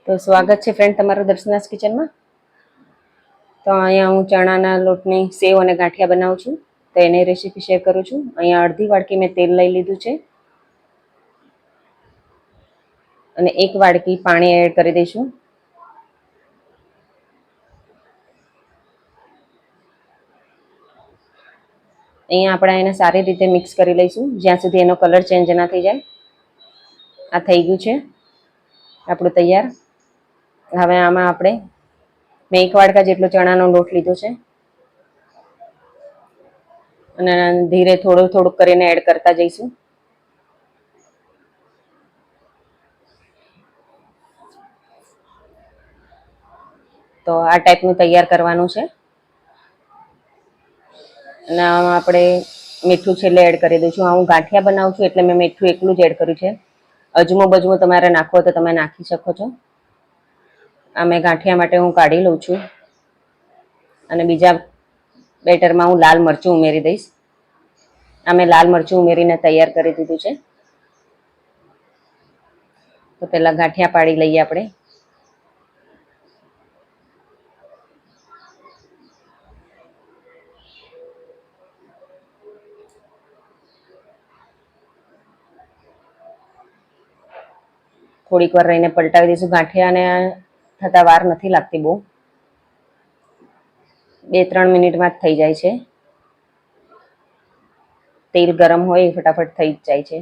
તો સ્વાગત છે ફ્રેન્ડ તમારું દર્શનાસ કિચનમાં। તો અહીંયા હું ચણાના લોટની સેવ અને ગાંઠિયા બનાવું છું, તો એની રેસીપી શેર કરું છું। અહીંયા અડધી વાડકી મેં તેલ લઈ લીધું છે અને 1 વાડકી પાણી એડ કરી દઈશું। અહીંયા આપણે એને સારી રીતે મિક્સ કરી લઈશું જ્યાં સુધી એનો કલર ચેન્જ ના થઈ જાય। આ થઈ ગયું છે આપણું તૈયાર। હવે આમાં આપણે મેં 1 વાડકા જેટલો ચણાનો લોટ લીધો છે અને ધીરે થોડું થોડું કરીને એડ કરતા જઈશું। તો આ ટાઈપનું તૈયાર કરવાનું છે અને આમાં આપણે મીઠું છેલ્લે એડ કરી દઈશું। હું ગાંઠિયા બનાવું છું એટલે મેં મીઠું એકલું જ એડ કર્યું છે। અજમો બજમો તમારે નાખવો તો તમે નાખી શકો છો। આ મેં ગાંઠિયા માટે હું કાઢી લઉં છું અને બીજા બેટરમાં હું લાલ મરચું ઉમેરી દઈશ। આ મેં લાલ મરચું ઉમેરીને તૈયાર કરી દીધું છે। તો પહેલા ગાંઠિયા પાડી લઈએ આપણે। થોડીક વાર રહીને પલટાવી દઈશું। ગાંઠિયાને થતા વાર નથી લાગતી બહુ, 2-3 મિનિટમાં જ થઈ જાય છે। તેલ ગરમ હોય ફટાફટ થઈ જ જાય છે।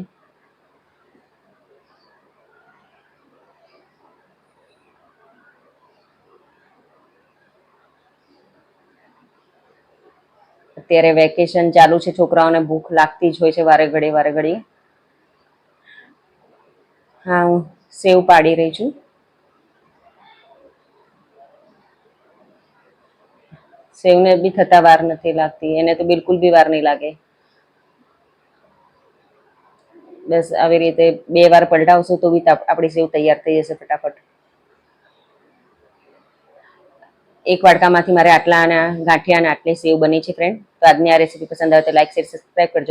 અત્યારે વેકેશન ચાલુ છે, છોકરાઓને ભૂખ લાગતી જ હોય છે વારે ઘડીએ। હા, હું સેવ પાડી રહી છું। સેવને બી થતા વાર નથી લાગતી, એને તો બિલકુલ બી વાર નહીં લાગે। બસ આવી રીતે 2 વાર પલટાવશું તો બી આપણી સેવ તૈયાર થઈ જશે ફટાફટ। 1 વાડકામાંથી મારે આટલા ગાંઠિયા અને આટલી સેવ બની છે ફ્રેન્ડ। તો આજની આ રેસીપી પસંદ આવે તો લાઈક શેર સબસ્ક્રાઈબ કરજો।